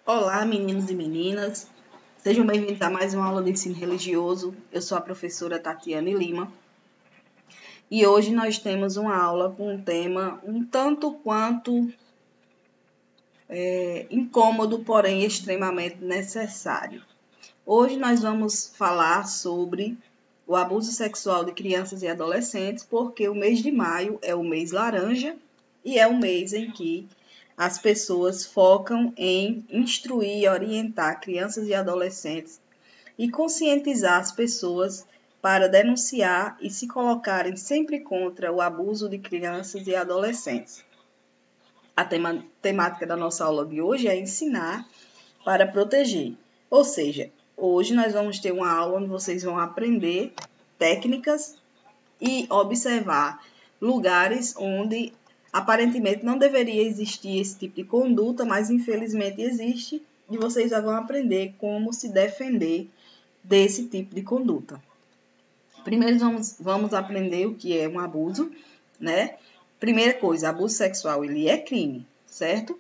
Olá, meninos e meninas. Sejam bem-vindos a mais uma aula de ensino religioso. Eu sou a professora Tatiane Lima. E hoje nós temos uma aula com um tema um tanto quanto incômodo, porém extremamente necessário. Hoje nós vamos falar sobre o abuso sexual de crianças e adolescentes, porque o mês de maio é o mês laranja e é o mês em que as pessoas focam em instruir e orientar crianças e adolescentes e conscientizar as pessoas para denunciar e se colocarem sempre contra o abuso de crianças e adolescentes. A temática da nossa aula de hoje é ensinar para proteger. Ou seja, hoje nós vamos ter uma aula onde vocês vão aprender técnicas e observar lugares onde aparentemente não deveria existir esse tipo de conduta, mas infelizmente existe, e vocês já vão aprender como se defender desse tipo de conduta. Primeiro vamos aprender o que é um abuso, né? Primeira coisa, abuso sexual, ele é crime, certo?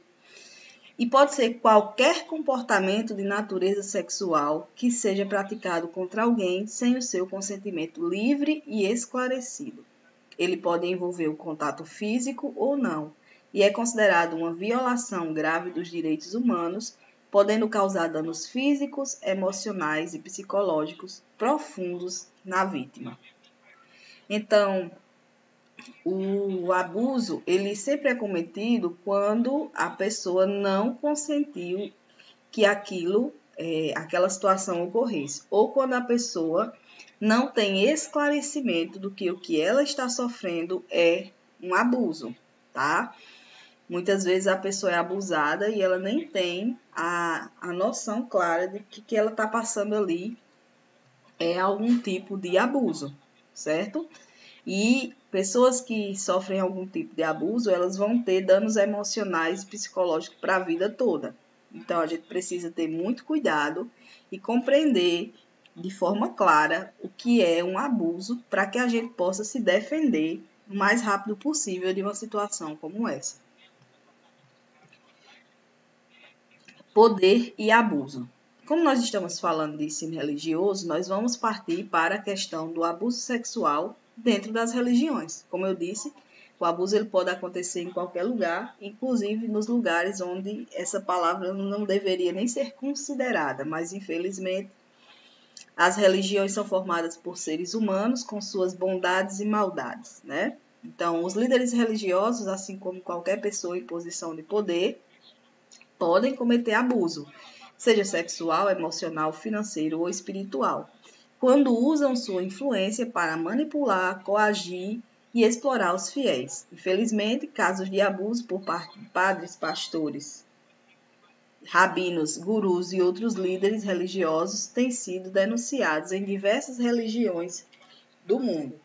E pode ser qualquer comportamento de natureza sexual que seja praticado contra alguém sem o seu consentimento livre e esclarecido. Ele pode envolver o contato físico ou não, e é considerado uma violação grave dos direitos humanos, podendo causar danos físicos, emocionais e psicológicos profundos na vítima. Então, o abuso, ele sempre é cometido quando a pessoa não consentiu que aquela situação ocorresse, ou quando a pessoa não tem esclarecimento do que o que ela está sofrendo é um abuso, tá? Muitas vezes a pessoa é abusada e ela nem tem a noção clara de que ela está passando ali é algum tipo de abuso, certo? E pessoas que sofrem algum tipo de abuso, elas vão ter danos emocionais e psicológicos para a vida toda. Então, a gente precisa ter muito cuidado e compreender de forma clara o que é um abuso para que a gente possa se defender o mais rápido possível de uma situação como essa. Poder e abuso. Como nós estamos falando de ensino religioso, nós vamos partir para a questão do abuso sexual dentro das religiões. Como eu disse, o abuso ele pode acontecer em qualquer lugar, inclusive nos lugares onde essa palavra não deveria nem ser considerada, mas infelizmente as religiões são formadas por seres humanos com suas bondades e maldades, né? Então, os líderes religiosos, assim como qualquer pessoa em posição de poder, podem cometer abuso, seja sexual, emocional, financeiro ou espiritual, quando usam sua influência para manipular, coagir e explorar os fiéis. Infelizmente, casos de abuso por parte de padres, pastores, rabinos, gurus e outros líderes religiosos têm sido denunciados em diversas religiões do mundo.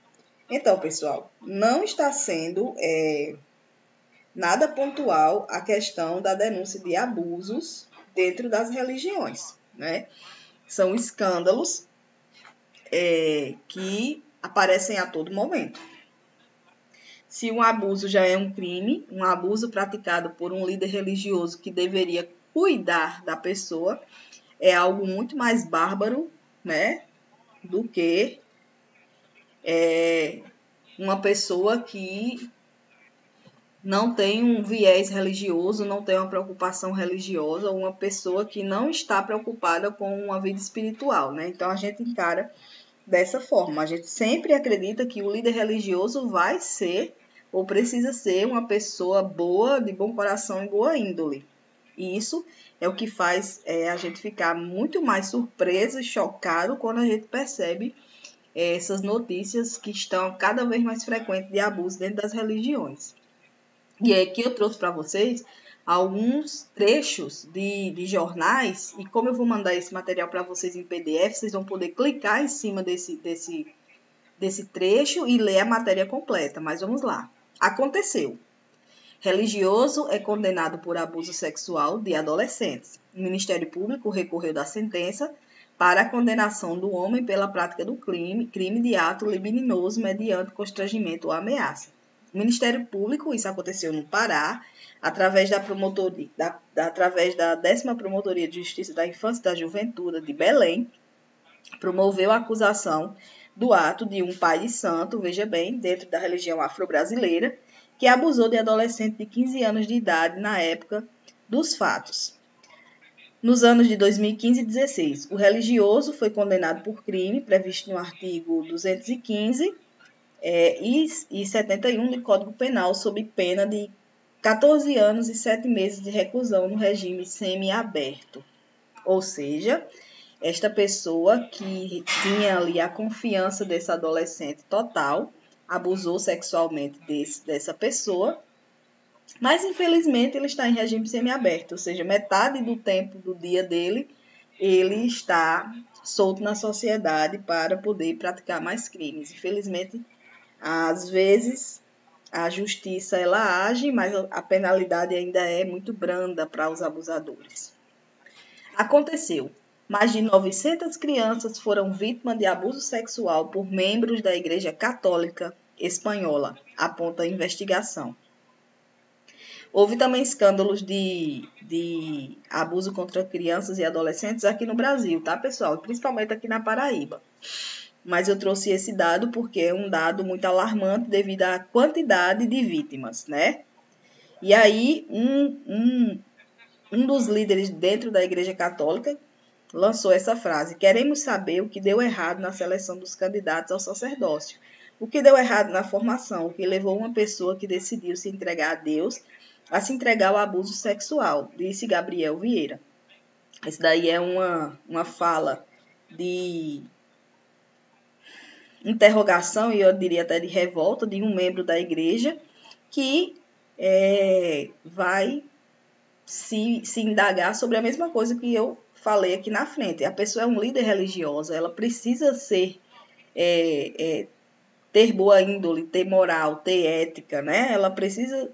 Então, pessoal, não está sendo nada pontual a questão da denúncia de abusos dentro das religiões, né? São escândalos que aparecem a todo momento. Se um abuso já é um crime, um abuso praticado por um líder religioso que deveria cuidar da pessoa, é algo muito mais bárbaro, né, do que uma pessoa que não tem um viés religioso, não tem uma preocupação religiosa, ou uma pessoa que não está preocupada com uma vida espiritual, né? Então, a gente encara dessa forma. A gente sempre acredita que o líder religioso vai ser ou precisa ser uma pessoa boa, de bom coração e boa índole. E isso é o que faz a gente ficar muito mais surpreso e chocado quando a gente percebe essas notícias que estão cada vez mais frequentes de abuso dentro das religiões. E é que eu trouxe para vocês alguns trechos de jornais, e como eu vou mandar esse material para vocês em PDF, vocês vão poder clicar em cima desse trecho e ler a matéria completa. Mas vamos lá. Aconteceu. Religioso é condenado por abuso sexual de adolescentes. O Ministério Público recorreu da sentença para a condenação do homem pela prática do crime de ato libidinoso mediante constrangimento ou ameaça. Ministério Público, isso aconteceu no Pará, através da promotoria, através da 10ª Promotoria de Justiça da Infância e da Juventude de Belém, promoveu a acusação do ato de um pai de santo, veja bem, dentro da religião afro-brasileira, que abusou de adolescente de 15 anos de idade na época dos fatos. Nos anos de 2015 e 2016, o religioso foi condenado por crime previsto no artigo 215 e 71 do Código Penal, sob pena de 14 anos e 7 meses de reclusão no regime semiaberto. Ou seja, esta pessoa que tinha ali a confiança desse adolescente total, abusou sexualmente dessa pessoa, mas infelizmente ele está em regime semiaberto, ou seja, metade do tempo do dia dele, ele está solto na sociedade para poder praticar mais crimes. Infelizmente, às vezes, a justiça ela age, mas a penalidade ainda é muito branda para os abusadores. Aconteceu. Mais de 900 crianças foram vítimas de abuso sexual por membros da Igreja Católica Espanhola, aponta a investigação. Houve também escândalos de abuso contra crianças e adolescentes aqui no Brasil, tá, pessoal? Principalmente aqui na Paraíba. Mas eu trouxe esse dado porque é um dado muito alarmante devido à quantidade de vítimas, né? E aí, um dos líderes dentro da Igreja Católica lançou essa frase: queremos saber o que deu errado na seleção dos candidatos ao sacerdócio. O que deu errado na formação, o que levou uma pessoa que decidiu se entregar a Deus a se entregar ao abuso sexual, disse Gabriel Vieira. Esse daí é uma fala de interrogação, e eu diria até de revolta, de um membro da igreja que vai se indagar sobre a mesma coisa que eu falei aqui na frente. A pessoa é um líder religiosa, ela precisa ter boa índole, ter moral, ter ética, né? Ela precisa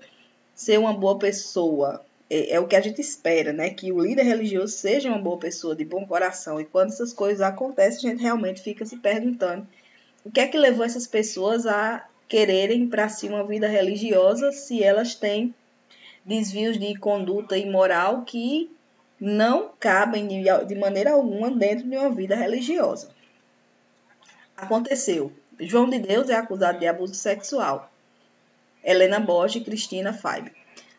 ser uma boa pessoa. É o que a gente espera, né? Que o líder religioso seja uma boa pessoa, de bom coração. E quando essas coisas acontecem, a gente realmente fica se perguntando o que é que levou essas pessoas a quererem para si uma vida religiosa se elas têm desvios de conduta imoral que não cabem de maneira alguma dentro de uma vida religiosa. Aconteceu. João de Deus é acusado de abuso sexual. Helena Bosch e Cristina Faibe.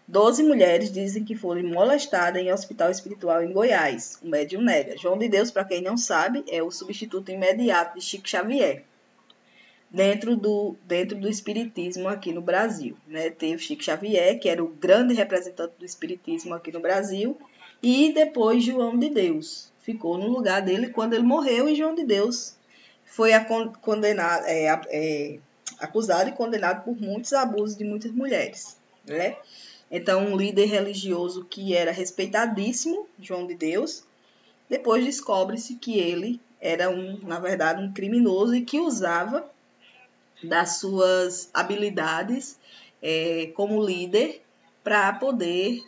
12 mulheres dizem que foram molestadas em hospital espiritual em Goiás. O médium nega. João de Deus, para quem não sabe, é o substituto imediato de Chico Xavier. Dentro do espiritismo aqui no Brasil, né? Teve Chico Xavier, que era o grande representante do espiritismo aqui no Brasil, e depois João de Deus ficou no lugar dele quando ele morreu, e João de Deus foi acusado e condenado por muitos abusos de muitas mulheres, né? Então, um líder religioso que era respeitadíssimo, João de Deus, depois descobre-se que ele era na verdade, um criminoso e que usava das suas habilidades como líder para poder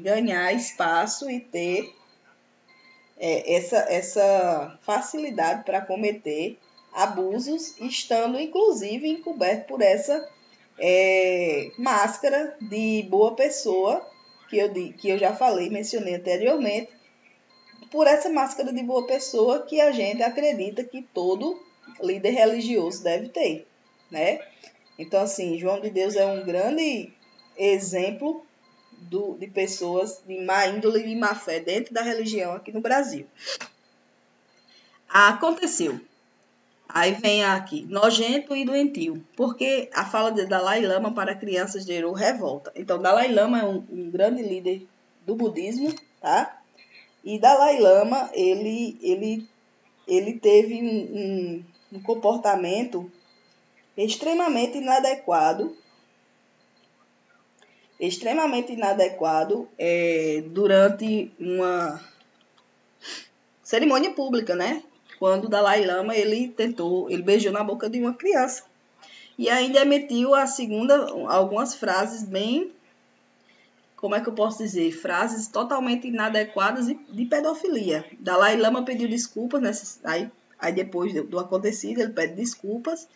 ganhar espaço e ter essa facilidade para cometer abusos, estando inclusive encoberto por essa máscara de boa pessoa que eu já mencionei anteriormente, por essa máscara de boa pessoa que a gente acredita que todo líder religioso deve ter, né? Então, assim, João de Deus é um grande exemplo de pessoas de má índole e de má fé dentro da religião aqui no Brasil. Aconteceu. Aí vem aqui, nojento e doentio, porque a fala de Dalai Lama para crianças gerou revolta. Então, Dalai Lama é um grande líder do budismo, tá? E Dalai Lama, ele teve um comportamento extremamente inadequado durante uma cerimônia pública, né? Quando o Dalai Lama, ele beijou na boca de uma criança. E ainda emitiu algumas frases bem, como é que eu posso dizer? Frases totalmente inadequadas e de pedofilia. Dalai Lama pediu desculpas, aí depois do acontecido, ele pede desculpas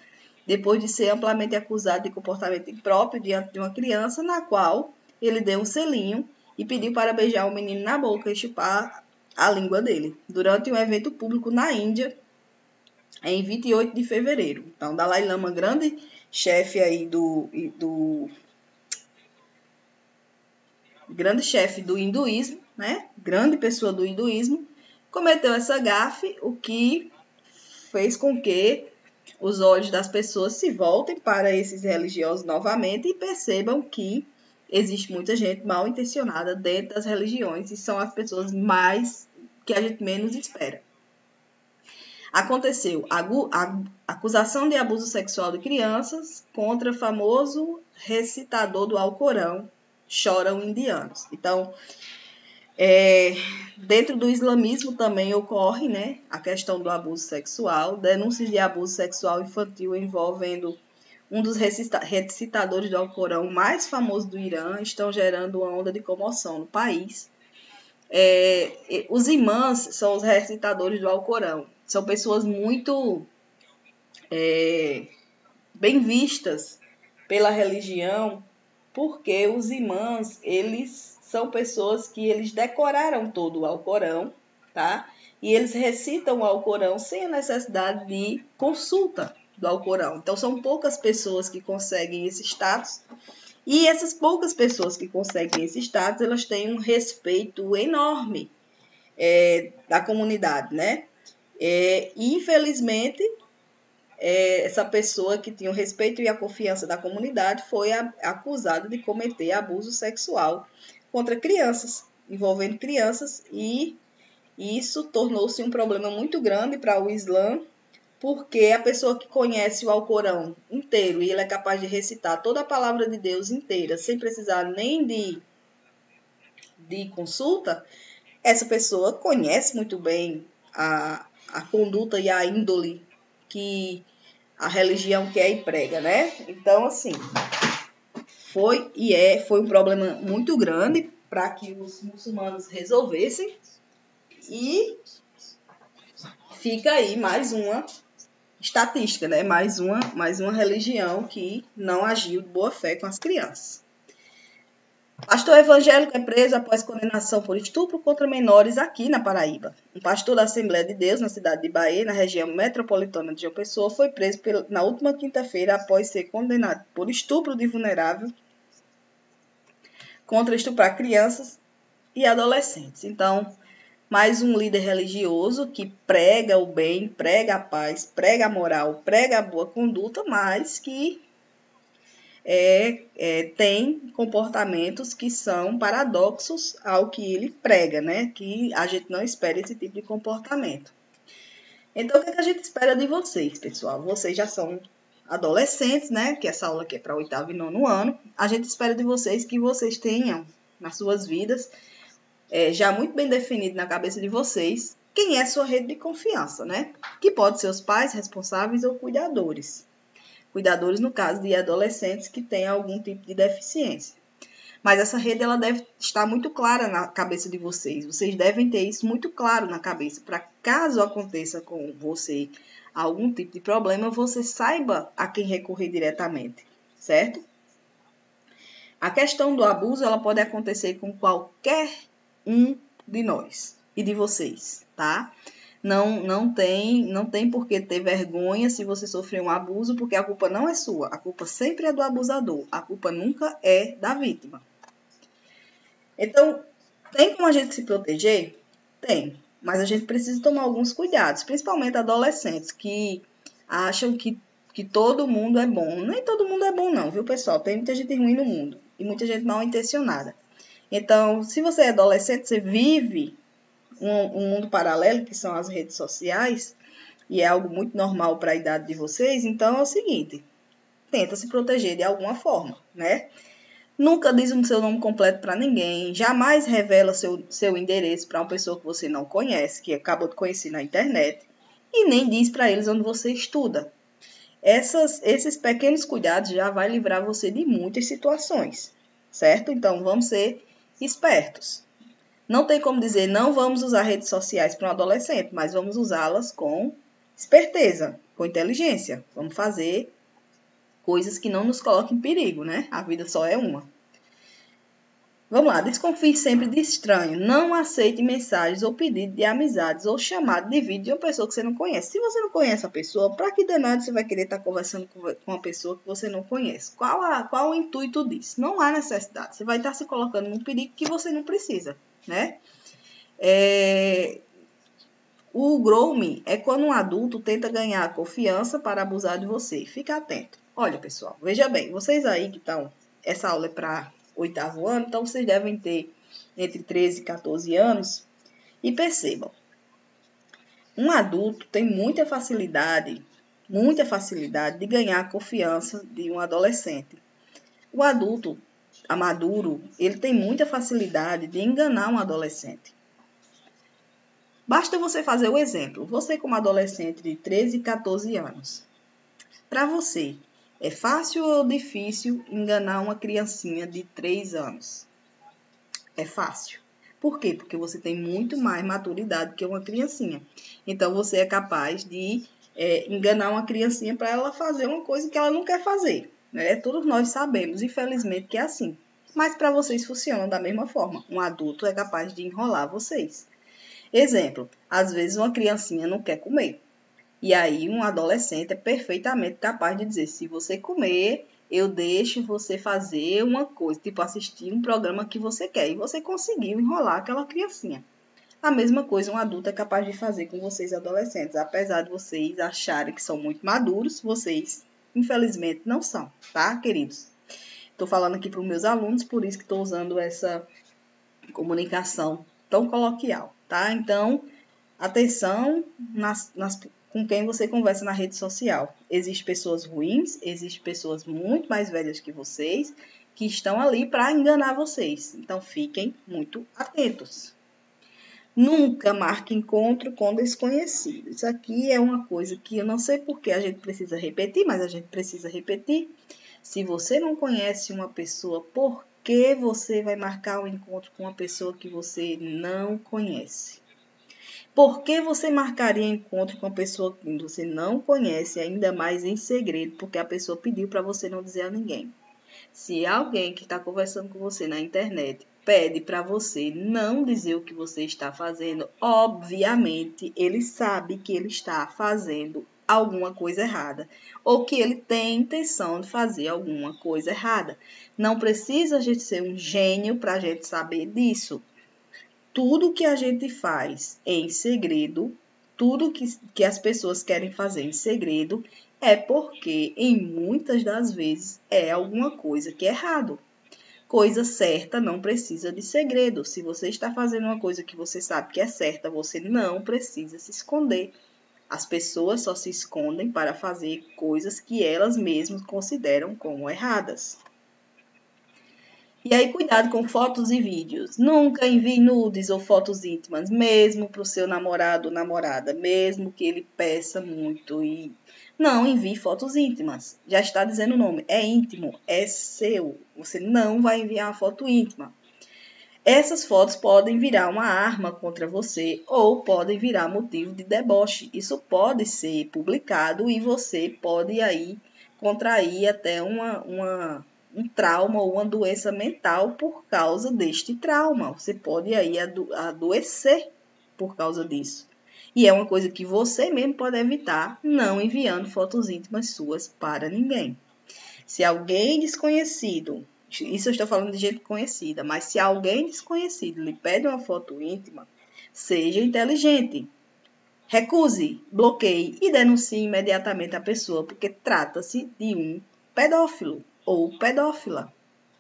depois de ser amplamente acusado de comportamento impróprio diante de uma criança, na qual ele deu um selinho e pediu para beijar o menino na boca e chupar a língua dele, durante um evento público na Índia, em 28 de fevereiro. Então, Dalai Lama, grande chefe aí grande chefe do hinduísmo, né? Grande pessoa do hinduísmo, cometeu essa gafe, o que fez com que os olhos das pessoas se voltem para esses religiosos novamente e percebam que existe muita gente mal intencionada dentro das religiões e são as pessoas mais que a gente menos espera. Aconteceu a acusação de abuso sexual de crianças contra o famoso recitador do Alcorão, choram indianos. Então, dentro do islamismo também ocorre, né, a questão do abuso sexual. Denúncias de abuso sexual infantil envolvendo um dos recitadores do Alcorão mais famosos do Irã estão gerando uma onda de comoção no país. Os imãs são os recitadores do Alcorão. São pessoas muito bem vistas pela religião, porque os imãs, eles são pessoas que eles decoraram todo o Alcorão, tá? E eles recitam o Alcorão sem a necessidade de consulta do Alcorão. Então, são poucas pessoas que conseguem esse status. E essas poucas pessoas que conseguem esse status, elas têm um respeito enorme da comunidade, né? Infelizmente, essa pessoa que tinha o respeito e a confiança da comunidade foi acusada de cometer abuso sexual contra crianças, envolvendo crianças, e isso tornou-se um problema muito grande para o Islã, porque a pessoa que conhece o Alcorão inteiro e ele é capaz de recitar toda a palavra de Deus inteira, sem precisar nem de consulta, essa pessoa conhece muito bem a conduta e a índole que a religião quer e prega, né? Então, assim, foi um problema muito grande para que os muçulmanos resolvessem, e fica aí mais uma estatística, né? Mais uma religião que não agiu de boa fé com as crianças. Pastor evangélico é preso após condenação por estupro contra menores aqui na Paraíba. Um pastor da Assembleia de Deus, na cidade de Bahia, na região metropolitana de João Pessoa, foi preso na última quinta-feira após ser condenado por estupro de vulnerável contra estuprar crianças e adolescentes. Então, mais um líder religioso que prega o bem, prega a paz, prega a moral, prega a boa conduta, mas que tem comportamentos que são paradoxos ao que ele prega, né? Que a gente não espera esse tipo de comportamento. Então, o que a gente espera de vocês, pessoal? Vocês já são adolescentes, né? Que essa aula aqui é para 8º e 9º ano. A gente espera de vocês que vocês tenham nas suas vidas, já muito bem definido na cabeça de vocês, quem é sua rede de confiança, né? Que pode ser os pais responsáveis ou cuidadores. Cuidadores, no caso de adolescentes que têm algum tipo de deficiência. Mas essa rede ela deve estar muito clara na cabeça de vocês. Vocês devem ter isso muito claro na cabeça, para caso aconteça com você algum tipo de problema, você saiba a quem recorrer diretamente, certo? A questão do abuso ela pode acontecer com qualquer um de nós e de vocês, tá? Não tem por que ter vergonha se você sofreu um abuso, porque a culpa não é sua. A culpa sempre é do abusador. A culpa nunca é da vítima. Então, tem como a gente se proteger? Tem. Mas a gente precisa tomar alguns cuidados, principalmente adolescentes que acham que todo mundo é bom. Nem todo mundo é bom não, viu, pessoal? Tem muita gente ruim no mundo e muita gente mal intencionada. Então, se você é adolescente, você vive um mundo paralelo, que são as redes sociais, e é algo muito normal para a idade de vocês, então é o seguinte, tenta se proteger de alguma forma, né? Nunca diz o seu nome completo para ninguém, jamais revela seu endereço para uma pessoa que você não conhece, que acabou de conhecer na internet, e nem diz para eles onde você estuda. Esses pequenos cuidados já vai livrar você de muitas situações, certo? Então, vamos ser espertos. Não tem como dizer, não vamos usar redes sociais para um adolescente, mas vamos usá-las com esperteza, com inteligência. Vamos fazer Coisas que não nos colocam em perigo, né? A vida só é uma. Vamos lá, desconfie sempre de estranho. Não aceite mensagens ou pedidos de amizades ou chamado de vídeo de uma pessoa que você não conhece. Se você não conhece a pessoa, para que danado você vai querer estar conversando com uma pessoa que você não conhece? Qual o intuito disso? Não há necessidade. Você vai estar se colocando num perigo que você não precisa, né? O grooming é quando um adulto tenta ganhar a confiança para abusar de você. Fica atento. Olha, pessoal, veja bem, vocês aí que estão... Essa aula é para 8º ano, então vocês devem ter entre 13 e 14 anos. E percebam, um adulto tem muita facilidade de ganhar a confiança de um adolescente. O adulto maduro, ele tem muita facilidade de enganar um adolescente. Basta você fazer o exemplo. Você como adolescente de 13 e 14 anos. Para você, é fácil ou difícil enganar uma criancinha de 3 anos? É fácil. Por quê? Porque você tem muito mais maturidade que uma criancinha. Então, você é capaz de enganar uma criancinha para ela fazer uma coisa que ela não quer fazer. Né? Todos nós sabemos, infelizmente, que é assim. Mas para vocês funciona da mesma forma. Um adulto é capaz de enrolar vocês. Exemplo, às vezes uma criancinha não quer comer. E aí um adolescente é perfeitamente capaz de dizer, se você comer, eu deixo você fazer uma coisa, tipo assistir um programa que você quer. E você conseguiu enrolar aquela criancinha. A mesma coisa um adulto é capaz de fazer com vocês adolescentes. Apesar de vocês acharem que são muito maduros, vocês, infelizmente, não são, tá, queridos? Estou falando aqui para os meus alunos, por isso que estou usando essa comunicação tão coloquial, tá? Então, atenção com quem você conversa na rede social. Existem pessoas ruins, existem pessoas muito mais velhas que vocês, que estão ali para enganar vocês. Então, fiquem muito atentos. Nunca marque encontro com desconhecidos. Isso aqui é uma coisa que eu não sei por que a gente precisa repetir, mas a gente precisa repetir. Se você não conhece uma pessoa, por que você vai marcar um encontro com uma pessoa que você não conhece? Por que você marcaria encontro com uma pessoa que você não conhece, ainda mais em segredo, porque a pessoa pediu para você não dizer a ninguém? Se alguém que está conversando com você na internet pede para você não dizer o que você está fazendo, obviamente ele sabe que ele está fazendo alguma coisa errada, ou que ele tem intenção de fazer alguma coisa errada. Não precisa a gente ser um gênio para a gente saber disso. Tudo que a gente faz em segredo, tudo que as pessoas querem fazer em segredo, é porque, em muitas das vezes, é alguma coisa que é errado. Coisa certa não precisa de segredo. Se você está fazendo uma coisa que você sabe que é certa, você não precisa se esconder. As pessoas só se escondem para fazer coisas que elas mesmas consideram como erradas. E aí, cuidado com fotos e vídeos. Nunca envie nudes ou fotos íntimas, mesmo para o seu namorado ou namorada, mesmo que ele peça muito. E não envie fotos íntimas. Já está dizendo o nome. É íntimo, é seu. Você não vai enviar uma foto íntima. Essas fotos podem virar uma arma contra você ou podem virar motivo de deboche. Isso pode ser publicado e você pode aí contrair até um trauma ou uma doença mental por causa deste trauma. Você pode aí adoecer por causa disso. E é uma coisa que você mesmo pode evitar não enviando fotos íntimas suas para ninguém. Se alguém desconhecido, isso eu estou falando de gente conhecida, mas se alguém desconhecido lhe pede uma foto íntima, seja inteligente. Recuse, bloqueie e denuncie imediatamente a pessoa, porque trata-se de um pedófilo ou pedófila,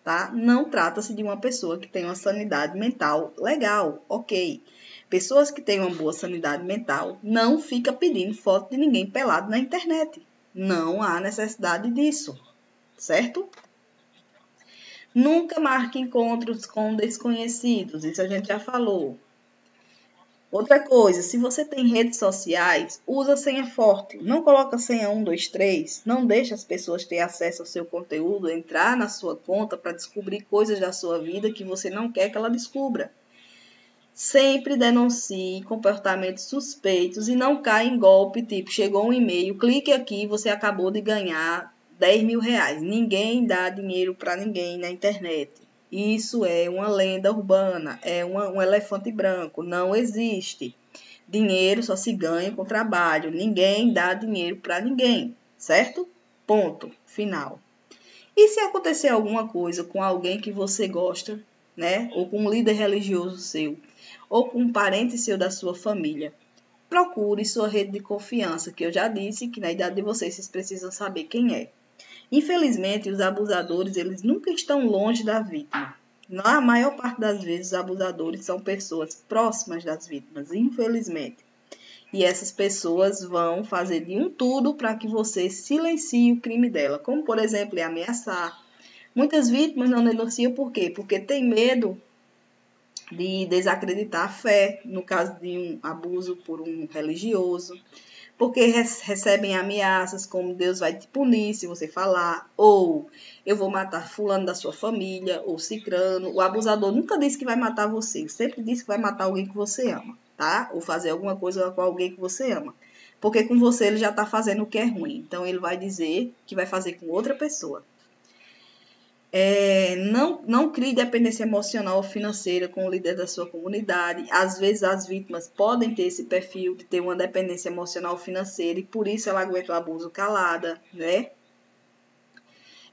tá? Não trata-se de uma pessoa que tem uma sanidade mental legal, ok. Pessoas que têm uma boa sanidade mental não ficam pedindo foto de ninguém pelado na internet. Não há necessidade disso, certo? Nunca marque encontros com desconhecidos, isso a gente já falou. Outra coisa, se você tem redes sociais, usa senha forte. Não coloca senha 123, não deixa as pessoas ter acesso ao seu conteúdo, entrar na sua conta para descobrir coisas da sua vida que você não quer que ela descubra. Sempre denuncie comportamentos suspeitos e não caia em golpe, tipo, chegou um e-mail, clique aqui, você acabou de ganhar R$10.000. Ninguém dá dinheiro para ninguém na internet. Isso é uma lenda urbana, é um elefante branco, não existe. Dinheiro só se ganha com trabalho, ninguém dá dinheiro para ninguém, certo? Ponto, final. E se acontecer alguma coisa com alguém que você gosta, né? Ou com um líder religioso seu, ou com um parente seu da sua família, procure sua rede de confiança, que eu já disse que na idade de vocês precisam saber quem é. Infelizmente, os abusadores, eles nunca estão longe da vítima. Na maior parte das vezes, os abusadores são pessoas próximas das vítimas, infelizmente. E essas pessoas vão fazer de um tudo para que você silencie o crime dela, como, por exemplo, ameaçar. Muitas vítimas não denunciam por quê? Porque tem medo de desacreditar a fé, no caso de um abuso por um religioso, porque recebem ameaças como Deus vai te punir se você falar, ou eu vou matar fulano da sua família, ou cicrano. O abusador nunca disse que vai matar você, ele sempre disse que vai matar alguém que você ama, tá? Ou fazer alguma coisa com alguém que você ama. Porque com você ele já está fazendo o que é ruim, então ele vai dizer que vai fazer com outra pessoa. Não crie dependência emocional ou financeira com o líder da sua comunidade. Às vezes as vítimas podem ter esse perfil de ter uma dependência emocional ou financeira e por isso ela aguenta o abuso calada, né?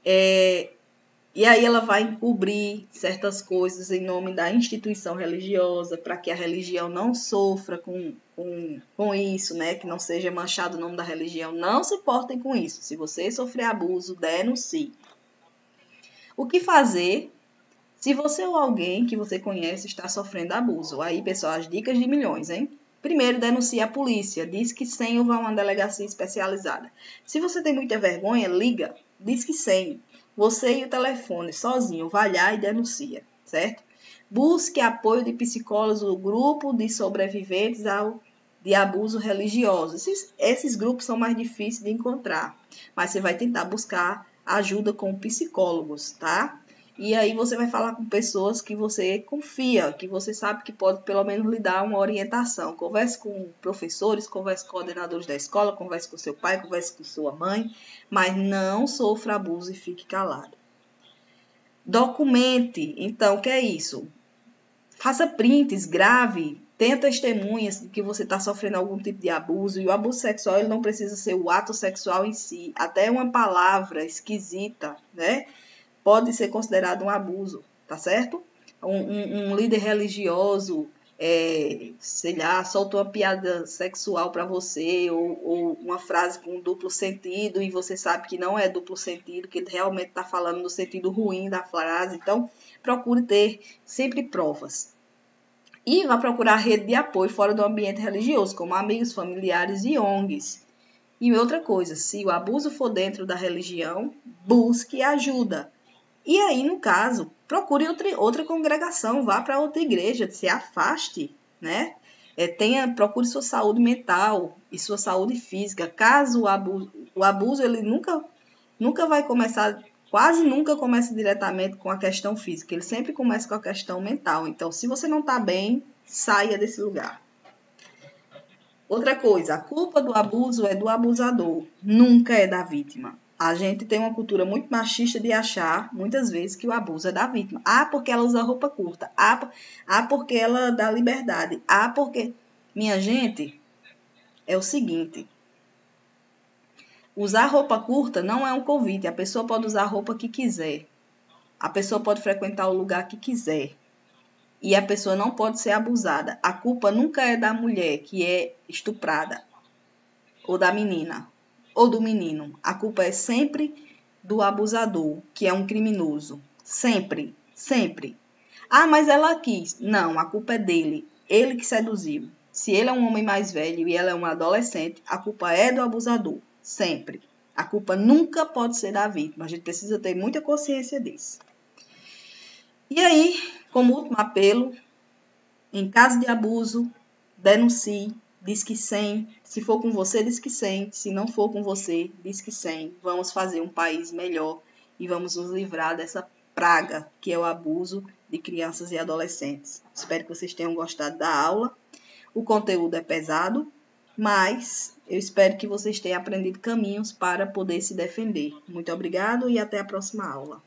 E aí ela vai encobrir certas coisas em nome da instituição religiosa para que a religião não sofra com isso, né? Que não seja manchado o nome da religião. Não se portem com isso. Se você sofrer abuso, denuncie. O que fazer se você ou alguém que você conhece está sofrendo abuso? Aí, pessoal, as dicas de milhões, hein? Primeiro, denuncie a polícia. Diz que 100 ou vá a uma delegacia especializada. Se você tem muita vergonha, liga. Diz que 100. Você e o telefone, sozinho, vai lá e denuncia, certo? Busque apoio de psicólogos ou grupo de sobreviventes de abuso religioso. Esses grupos são mais difíceis de encontrar, mas você vai tentar buscar ajuda com psicólogos, tá? E aí você vai falar com pessoas que você confia, que você sabe que pode pelo menos lhe dar uma orientação. Converse com professores, converse com coordenadores da escola, converse com seu pai, converse com sua mãe, mas não sofra abuso e fique calado. Documente. Então, o que é isso? Faça prints, grave, tenha testemunhas de que você está sofrendo algum tipo de abuso. E o abuso sexual ele não precisa ser o ato sexual em si. Até uma palavra esquisita, né? Pode ser considerado um abuso, tá certo? Um líder religioso, sei lá, solta uma piada sexual para você ou uma frase com duplo sentido e você sabe que não é duplo sentido, que ele realmente está falando no sentido ruim da frase. Então, procure ter sempre provas. E vá procurar rede de apoio fora do ambiente religioso, como amigos, familiares e ONGs. E outra coisa, se o abuso for dentro da religião, busque ajuda. E aí, no caso, procure outra congregação, vá para outra igreja, se afaste, né? Procure sua saúde mental e sua saúde física. Caso o abuso ele nunca vai começar, quase nunca começa diretamente com a questão física, ele sempre começa com a questão mental. Então, se você não está bem, saia desse lugar. Outra coisa, a culpa do abuso é do abusador, nunca é da vítima. A gente tem uma cultura muito machista de achar, muitas vezes, que o abuso é da vítima. Porque ela usa roupa curta. Porque ela dá liberdade. Porque... Minha gente, é o seguinte. Usar roupa curta não é um convite. A pessoa pode usar a roupa que quiser. A pessoa pode frequentar o lugar que quiser. E a pessoa não pode ser abusada. A culpa nunca é da mulher que é estuprada. Ou da menina. Ou do menino. A culpa é sempre do abusador, que é um criminoso. Sempre, sempre. Mas ela quis. Não, a culpa é dele. Ele que seduziu. Se ele é um homem mais velho e ela é uma adolescente, a culpa é do abusador. Sempre. A culpa nunca pode ser da vítima. A gente precisa ter muita consciência disso. E aí, como último apelo, em caso de abuso, denuncie. Diz que 100. Se for com você, diz que 100. Se não for com você, diz que 100. Vamos fazer um país melhor e vamos nos livrar dessa praga que é o abuso de crianças e adolescentes. Espero que vocês tenham gostado da aula. O conteúdo é pesado, mas eu espero que vocês tenham aprendido caminhos para poder se defender. Muito obrigado e até a próxima aula.